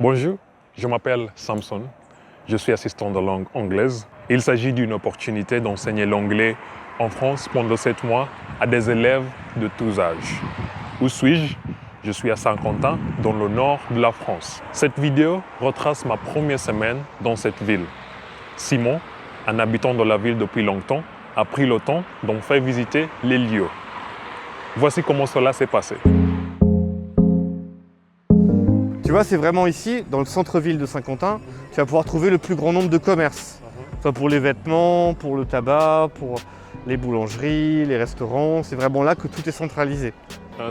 Bonjour, je m'appelle Samson, je suis assistant de langue anglaise. Il s'agit d'une opportunité d'enseigner l'anglais en France pendant 7 mois à des élèves de tous âges. Où suis-je? Je suis à Saint-Quentin, dans le nord de la France. Cette vidéo retrace ma première semaine dans cette ville. Simon, un habitant de la ville depuis longtemps, a pris le temps d'en faire visiter les lieux. Voici comment cela s'est passé. Tu vois, c'est vraiment ici, dans le centre-ville de Saint-Quentin, tu vas pouvoir trouver le plus grand nombre de commerces. Soit pour les vêtements, pour le tabac, pour les boulangeries, les restaurants. C'est vraiment là que tout est centralisé.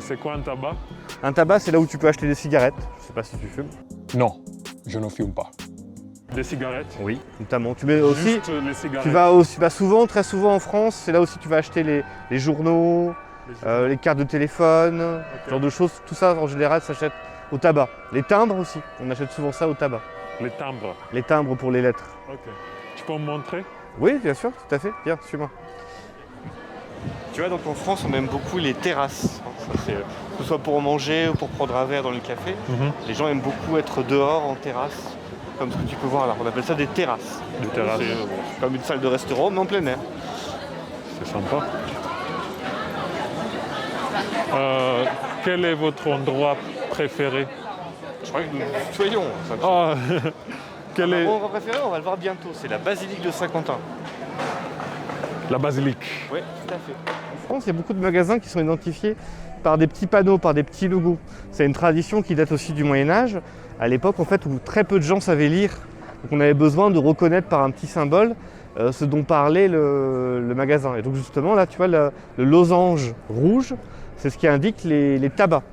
C'est quoi un tabac? Un tabac, c'est là où tu peux acheter des cigarettes. Je ne sais pas si tu fumes. Non, je ne fume pas. Des cigarettes? Oui, notamment. Tu mets aussi, Juste les cigarettes. tu vas aussi, souvent, très souvent en France, c'est là aussi que tu vas acheter les journaux, les cartes de téléphone, ce genre de choses. Tout ça, en général, s'achète au tabac. Les timbres aussi, on achète souvent ça au tabac. Les timbres? Les timbres pour les lettres. Ok. Tu peux me montrer? Oui, bien sûr, tout à fait. Viens, suis-moi. Tu vois, donc en France, on aime beaucoup les terrasses. Que ce soit pour manger ou pour prendre un verre dans le café. Les gens aiment beaucoup être dehors en terrasse, comme ce que tu peux voir là. On appelle ça des terrasses. Des terrasses. C'est comme une salle de restaurant, mais en plein air. C'est sympa. Quel est votre endroit préféré? Je crois que nous soyons. Ah, quel est Mon endroit préféré, on va le voir bientôt. C'est la basilique de Saint-Quentin. la basilique? Oui, tout à fait. En France, il y a beaucoup de magasins qui sont identifiés par des petits panneaux, par des petits logos. C'est une tradition qui date aussi du Moyen-Âge, à l'époque en fait où très peu de gens savaient lire. Donc on avait besoin de reconnaître par un petit symbole ce dont parlait le magasin. Et donc justement là, tu vois, le losange rouge, c'est ce qui indique les tabacs.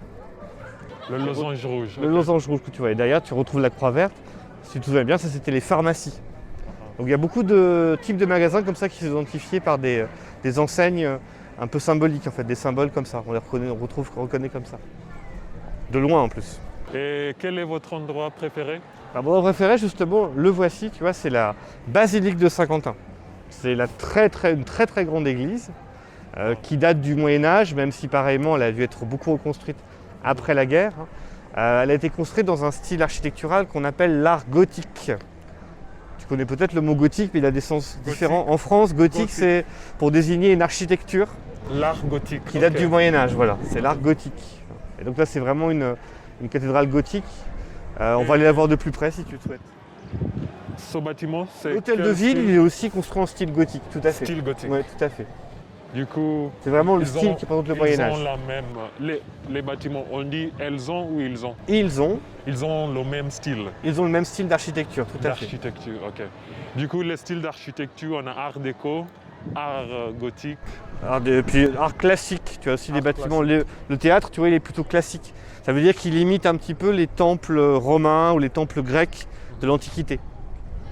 Le losange rouge. Le losange rouge que tu vois. Et derrière, tu retrouves la croix verte. Si tu te souviens bien, ça c'était les pharmacies. Donc il y a beaucoup de types de magasins comme ça qui sont identifiés par des enseignes un peu symboliques en fait, des symboles comme ça. On les reconnaît comme ça. De loin en plus. Et quel est votre endroit préféré? Alors, mon endroit préféré justement, le voici, tu vois, c'est la basilique de Saint-Quentin. C'est une très très grande église qui date du Moyen-Âge, même si pareillement elle a dû être beaucoup reconstruite après la guerre. Elle a été construite dans un style architectural qu'on appelle l'art gothique. Tu connais peut-être le mot gothique, mais il a des sens différents. En France, gothique, c'est pour désigner une architecture L'art gothique. qui date du Moyen-Âge, voilà. C'est l'art gothique. Et donc là, c'est vraiment une cathédrale gothique. On va aller la voir de plus près si tu le souhaites. Ce bâtiment, c'est L'hôtel de quel ville, style? il est aussi construit en style gothique, tout à fait. Style gothique. Oui, tout à fait. Du coup, C'est vraiment le ils style ont- qui représente le ils Moyen-Âge. ont la même. Les bâtiments, on dit elles ont ou ils ont? Ils ont Le même style le même style d'architecture, tout à fait. d'architecture. Ok. Du coup, les styles d'architecture, on a art déco, art gothique. Puis art classique, tu as aussi des Art bâtiments. Le théâtre, tu vois, il est plutôt classique. Ça veut dire qu'il imite un petit peu les temples romains ou les temples grecs de l'Antiquité.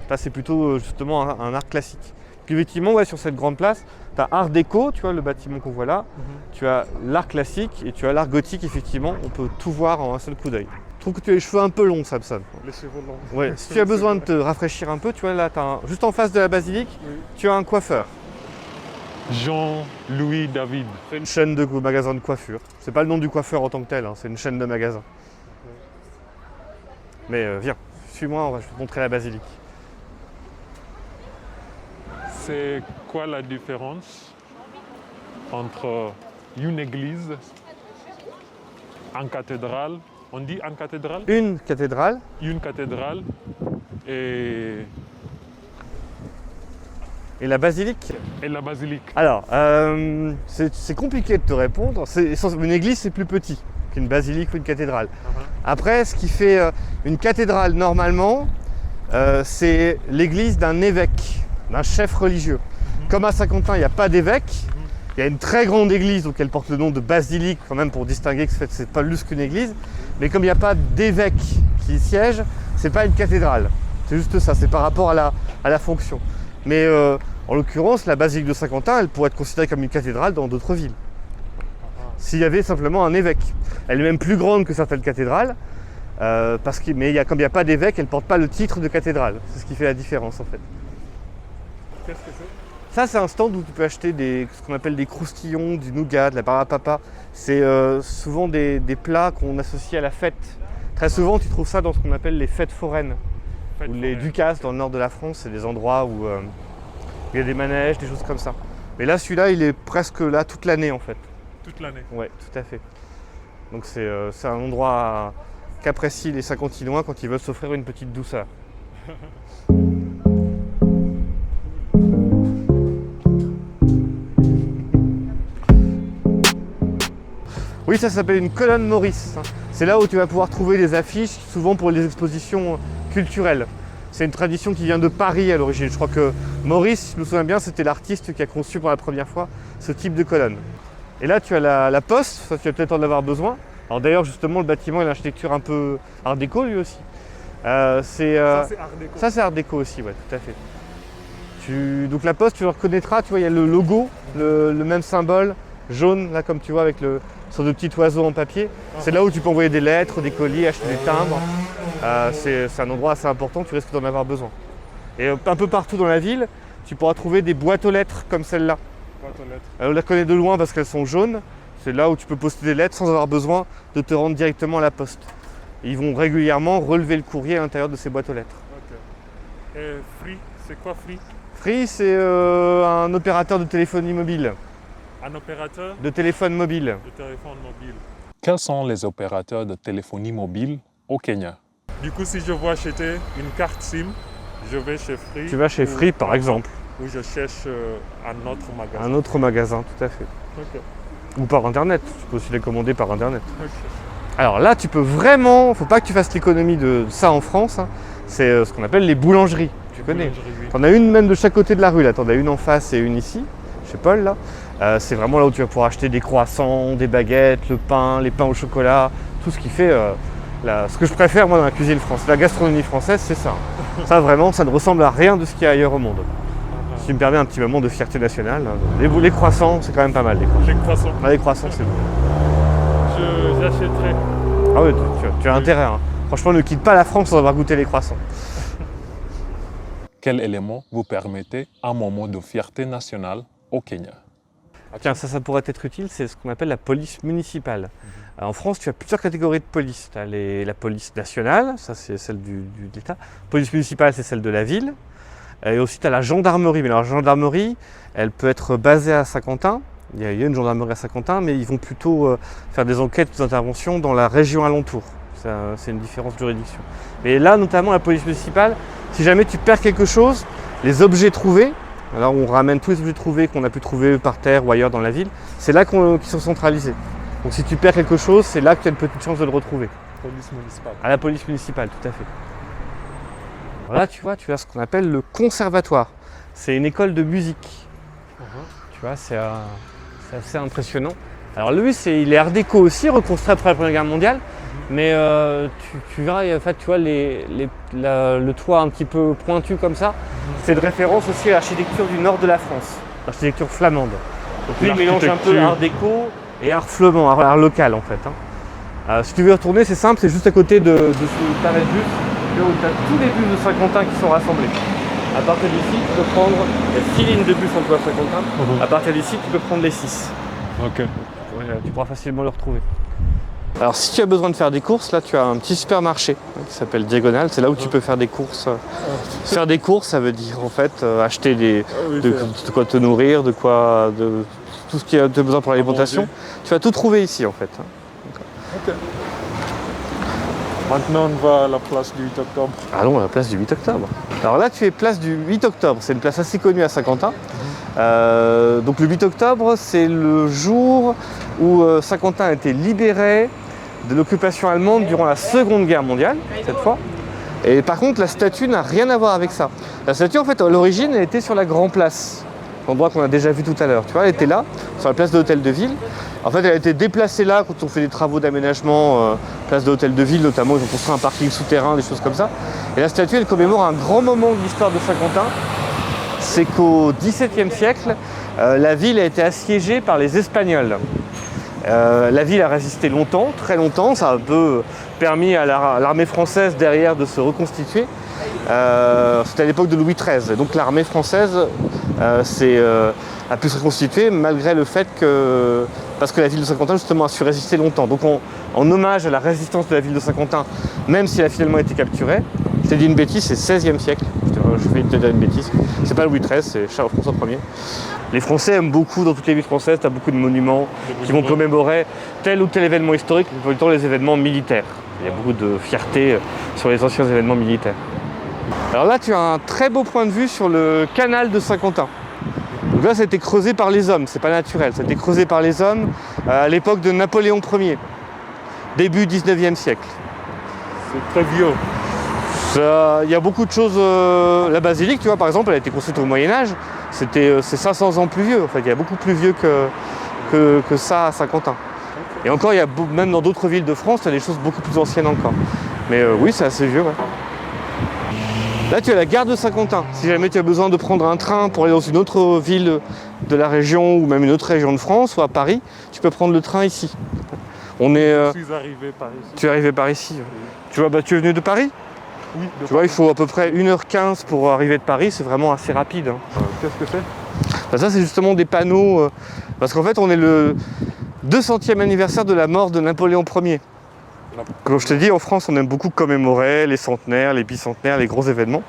Ça, c'est plutôt justement un art classique. Puis effectivement, ouais, sur cette grande place, tu as art déco, tu vois, le bâtiment qu'on voit là. Tu as l'art classique et tu as l'art gothique, effectivement. On peut tout voir en un seul coup d'œil. Je trouve que tu as les cheveux un peu longs, Samson. Les cheveux longs. Ouais. Si tu as besoin de te rafraîchir un peu, tu vois, là, juste en face de la basilique, tu as un coiffeur. Jean-Louis David. C'est une chaîne de magasins de coiffure. C'est pas le nom du coiffeur en tant que tel, hein, c'est une chaîne de magasins. Mais viens, suis-moi, je vais te montrer la basilique. C'est quoi la différence entre une église, une cathédrale, on dit une cathédrale? Une cathédrale, Une cathédrale et la basilique. la basilique. Alors, c'est compliqué de te répondre. Une église, c'est plus petit qu'une basilique ou une cathédrale. Après, ce qui fait une cathédrale, normalement, c'est l'église d'un évêque, d'un chef religieux. Comme à Saint-Quentin, il n'y a pas d'évêque. Il y a une très grande église, donc elle porte le nom de basilique, quand même, pour distinguer que c'est pas plus qu'une église. Mais comme il n'y a pas d'évêque qui y siège, c'est pas une cathédrale. C'est juste ça, c'est par rapport à la fonction. Mais en l'occurrence, la basilique de Saint-Quentin, elle pourrait être considérée comme une cathédrale dans d'autres villes. S'il y avait simplement un évêque. Elle est même plus grande que certaines cathédrales, mais comme il n'y a pas d'évêque, elle ne porte pas le titre de cathédrale. C'est ce qui fait la différence en fait. Qu'est-ce que c'est? Ça, c'est un stand où tu peux acheter ce qu'on appelle des croustillons, du nougat, de la barbe à papa. C'est souvent des plats qu'on associe à la fête Très souvent, tu trouves ça dans ce qu'on appelle les fêtes foraines. Fête Ou les foraine. Ducasses dans le nord de la France, c'est des endroits où il y a des manèges, des choses comme ça. Mais là, celui-là, il est presque là toute l'année en fait. Toute l'année. Ouais, tout à fait. Donc c'est un endroit qu'apprécient les Saint-Quentinois quand ils veulent s'offrir une petite douceur. Oui, ça s'appelle une colonne Maurice. C'est là où tu vas pouvoir trouver des affiches, souvent pour les expositions culturelles. C'est une tradition qui vient de Paris à l'origine. Je crois que Maurice, si je me souviens bien, c'était l'artiste qui a conçu pour la première fois ce type de colonne. Et là, tu as la poste, ça tu vas peut-être en avoir besoin. Alors d'ailleurs, justement, le bâtiment a une architecture un peu art déco lui aussi. Ça, c'est art déco. Ça, c'est art déco aussi, ouais, tout à fait. Donc la poste, tu le reconnaîtras, tu vois, il y a le logo, le même symbole, jaune, là comme tu vois, avec le sorte de petit oiseau en papier. C'est là où tu peux envoyer des lettres, des colis, acheter des timbres. C'est un endroit assez important, tu risques d'en avoir besoin. Et un peu partout dans la ville, tu pourras trouver des boîtes aux lettres comme celle-là. Boîte aux lettres. On la connaît de loin parce qu'elles sont jaunes. C'est là où tu peux poster des lettres sans avoir besoin de te rendre directement à la poste. Ils vont régulièrement relever le courrier à l'intérieur de ces boîtes aux lettres. Ok. Et Free, c'est quoi Free? Free, c'est un opérateur de téléphonie mobile, Un opérateur de téléphone mobile. de téléphone mobile. Quels sont les opérateurs de téléphonie mobile au Kenya? Du coup, si je veux acheter une carte SIM, je vais chez Free. Tu vas chez ou- Free par exemple, Ou je cherche un autre magasin. un autre magasin, tout à fait. Ok. Ou par internet, tu peux aussi les commander par internet. Ok. Alors là, tu peux vraiment, faut pas que tu fasses l'économie de ça en France, hein. C'est ce qu'on appelle les boulangeries, tu connais. Boulangerie, oui. T'en as une même de chaque côté de la rue là, t'en as une en face et une ici, chez Paul là. C'est vraiment là où tu vas pouvoir acheter des croissants, des baguettes, le pain, les pains au chocolat, tout ce qui fait ce que je préfère moi dans la cuisine française. La gastronomie française, c'est ça. Ça vraiment, ça ne ressemble à rien de ce qu'il y a ailleurs au monde. Si tu me permets un petit moment de fierté nationale, les croissants, c'est quand même pas mal les croissants. Les croissants. Ah, les croissants, c'est bon. J'achèterai. Ah oui, tu as intérêt. Hein. Franchement, ne quitte pas la France sans avoir goûté les croissants. Quel élément vous permettait un moment de fierté nationale au Kenya? Tiens, ça pourrait être utile, c'est ce qu'on appelle la police municipale. En France, tu as plusieurs catégories de police. Tu as la police nationale, ça c'est celle de l'État. La police municipale, c'est celle de la ville. Et aussi, tu as la gendarmerie. Mais alors, la gendarmerie, elle peut être basée à Saint-Quentin. Il y a une gendarmerie à Saint-Quentin, mais ils vont plutôt faire des enquêtes, des interventions dans la région alentour. C'est une différence de juridiction. Mais là, notamment la police municipale, si jamais tu perds quelque chose, les objets trouvés, alors on ramène tous les objets trouvés qu'on a pu trouver par terre ou ailleurs dans la ville, c'est là qu'ils sont centralisés. Donc si tu perds quelque chose, c'est là que tu as une petite chance de le retrouver. Police municipale. À la police municipale, tout à fait. Alors là, tu vois, tu as ce qu'on appelle le conservatoire. C'est une école de musique. Tu vois, c'est assez impressionnant. Alors lui, il est art déco aussi, reconstruit après la Première Guerre mondiale. Mais tu verras, en fait, tu vois, le toit un petit peu pointu comme ça, c'est de référence aussi à l'architecture du nord de la France, l'architecture flamande. Donc lui, il mélange un peu art déco et art flamand, art local en fait. Hein. Si tu veux y retourner, c'est simple, c'est juste à côté de ce arrêt de bus, où tu as tous les bus de Saint-Quentin qui sont rassemblés. À partir d'ici, tu peux prendre, il y a 6 lignes de bus en tout à Saint-Quentin. À partir d'ici, tu peux prendre les 6. Ok. Tu pourras facilement le retrouver. Alors si tu as besoin de faire des courses, là tu as un petit supermarché qui s'appelle Diagonale, c'est là où tu peux faire des courses. Faire des courses, ça veut dire en fait acheter de quoi te nourrir, de tout ce qui a besoin pour l'alimentation. Tu vas tout trouver ici en fait. Ok. Maintenant, on va à la place du 8 octobre. Allons à la place du 8 octobre. Alors là tu es place du 8 octobre, c'est une place assez connue à Saint-Quentin. Donc le 8 octobre, c'est le jour où Saint-Quentin a été libéré de l'occupation allemande durant la Seconde Guerre mondiale, cette fois. Et par contre, la statue n'a rien à voir avec ça. La statue, en fait, à l'origine, elle était sur la Grand Place, l'endroit qu'on a déjà vu tout à l'heure. Tu vois, elle était là, sur la place de l'Hôtel de Ville. En fait, elle a été déplacée là quand on fait des travaux d'aménagement, place de l'Hôtel de Ville notamment, ils ont construit un parking souterrain, des choses comme ça. Et la statue, elle commémore un grand moment de l'histoire de Saint-Quentin. C'est qu'au XVIIe siècle, la ville a été assiégée par les Espagnols. La ville a résisté longtemps, très longtemps, ça a un peu permis à l'armée française derrière de se reconstituer. C'était à l'époque de Louis XIII, donc l'armée française a pu se reconstituer malgré le fait que parce que la ville de Saint-Quentin justement a su résister longtemps. Donc en hommage à la résistance de la ville de Saint-Quentin, même si elle a finalement été capturée, je t'ai dit une bêtise, c'est 16e siècle. Je vais te dire une bêtise. C'est pas Louis XIII, c'est Charles-François Ier. Les Français aiment beaucoup, dans toutes les villes françaises, tu as beaucoup de monuments qui vont commémorer tel ou tel événement historique, mais plutôt les événements militaires. Il y a beaucoup de fierté sur les anciens événements militaires. Alors là, tu as un très beau point de vue sur le canal de Saint-Quentin. Donc là, ça a été creusé par les hommes, c'est pas naturel. Ça a été creusé par les hommes à l'époque de Napoléon Ier, début 19e siècle. C'est très vieux. Il y a beaucoup de choses. La basilique, tu vois, par exemple, elle a été construite au Moyen-Âge. C'est 500 ans plus vieux. En fait, il y a beaucoup plus vieux que ça à Saint-Quentin. Et encore, il y a, même dans d'autres villes de France, il y a des choses beaucoup plus anciennes encore. Mais oui, c'est assez vieux. Ouais. Là, tu as la gare de Saint-Quentin. Si jamais tu as besoin de prendre un train pour aller dans une autre ville de la région ou même une autre région de France ou à Paris, tu peux prendre le train ici. Je suis arrivé par ici. Tu es arrivé par ici. Oui. Tu vois, tu es venu de Paris? Oui. Tu vois, il faut à peu près 1h15 pour arriver de Paris. C'est vraiment assez rapide. Qu'est-ce que c'est? Ça, c'est justement des panneaux. Parce qu'en fait, on est le 200e anniversaire de la mort de Napoléon Ier. Comme je te dis, en France, on aime beaucoup commémorer les centenaires, les bicentenaires, les gros événements.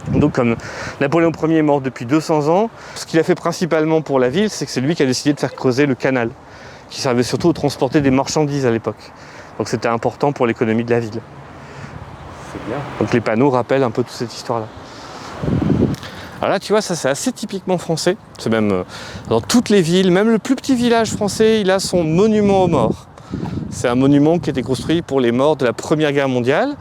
Donc, comme Napoléon Ier est mort depuis 200 ans, ce qu'il a fait principalement pour la ville, c'est que c'est lui qui a décidé de faire creuser le canal, qui servait surtout à transporter des marchandises à l'époque. Donc, c'était important pour l'économie de la ville. C'est bien. Donc, les panneaux rappellent un peu toute cette histoire-là. Alors là, tu vois, ça c'est assez typiquement français. C'est même dans toutes les villes, même le plus petit village français, il a son monument aux morts. C'est un monument qui a été construit pour les morts de la Première Guerre mondiale.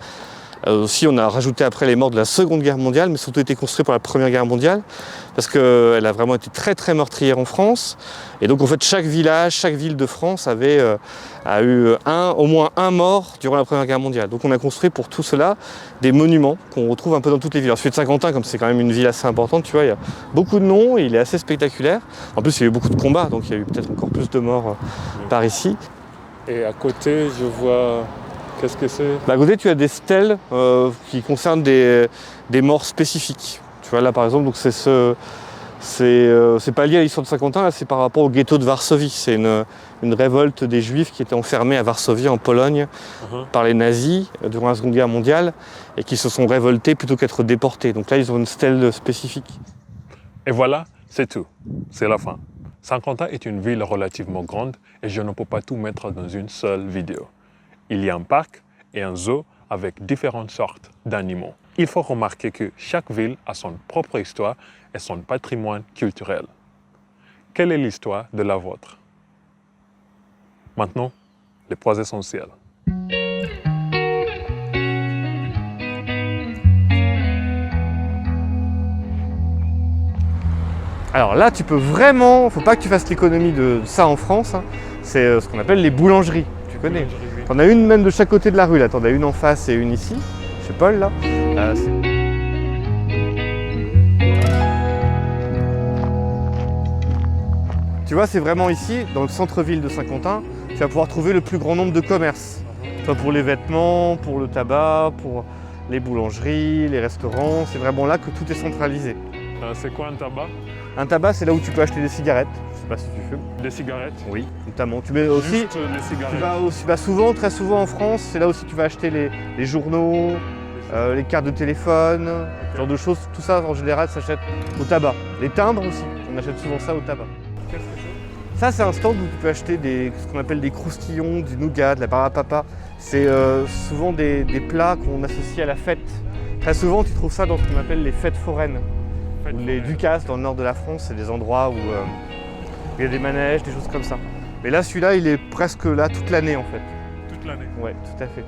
Aussi, on a rajouté après les morts de la Seconde Guerre mondiale, mais surtout été construit pour la Première Guerre mondiale, parce qu'elle a vraiment été très très meurtrière en France. Et donc en fait, chaque village, chaque ville de France a eu au moins un mort durant la Première Guerre mondiale. Donc on a construit pour tout cela des monuments qu'on retrouve un peu dans toutes les villes. Alors celui de Saint-Quentin, comme c'est quand même une ville assez importante, tu vois, il y a beaucoup de noms et il est assez spectaculaire. En plus, il y a eu beaucoup de combats, donc il y a eu peut-être encore plus de morts par ici. Et à côté, je vois... Qu'est-ce que c'est? À côté, tu as des stèles qui concernent des morts spécifiques. Tu vois, là, par exemple, donc c'est pas lié à l'histoire de Saint-Quentin, là, c'est par rapport au ghetto de Varsovie. C'est une révolte des Juifs qui étaient enfermés à Varsovie, en Pologne, par les nazis durant la Seconde Guerre mondiale et qui se sont révoltés plutôt qu'être déportés. Donc là, ils ont une stèle spécifique. Et voilà, c'est tout. C'est la fin. Saint-Quentin est une ville relativement grande et je ne peux pas tout mettre dans une seule vidéo. Il y a un parc et un zoo avec différentes sortes d'animaux. Il faut remarquer que chaque ville a son propre histoire et son patrimoine culturel. Quelle est l'histoire de la vôtre? Maintenant, les points essentiels. Alors là, tu peux vraiment, faut pas que tu fasses l'économie de ça en France, hein. C'est ce qu'on appelle les boulangeries, tu connais. T'en as une même de chaque côté de la rue, là. T'en as une en face et une ici, chez Paul, là. Tu vois, c'est vraiment ici, dans le centre-ville de Saint-Quentin, tu vas pouvoir trouver le plus grand nombre de commerces. Soit pour les vêtements, pour le tabac, pour les boulangeries, les restaurants. C'est vraiment là que tout est centralisé. C'est quoi un tabac? Un tabac, c'est là où tu peux acheter des cigarettes. Je sais pas si tu fumes. Des cigarettes? Oui, notamment. Tu mets aussi. Juste les cigarettes. Tu vas souvent, très souvent en France, c'est là aussi que tu vas acheter les journaux, les cartes de téléphone, ce genre de choses. Tout ça, en général, s'achète au tabac. Les timbres aussi, on achète souvent ça au tabac. Qu'est-ce que c'est? Ça, c'est un stand où tu peux acheter ce qu'on appelle des croustillons, du nougat, de la barbe à papa. C'est souvent des plats qu'on associe à la fête. Très souvent, tu trouves ça dans ce qu'on appelle les fêtes foraines. Ou les Ducasses dans le nord de la France, c'est des endroits où il y a des manèges, des choses comme ça. Mais là, celui-là, il est presque là toute l'année en fait. Toute l'année? Ouais, tout à fait.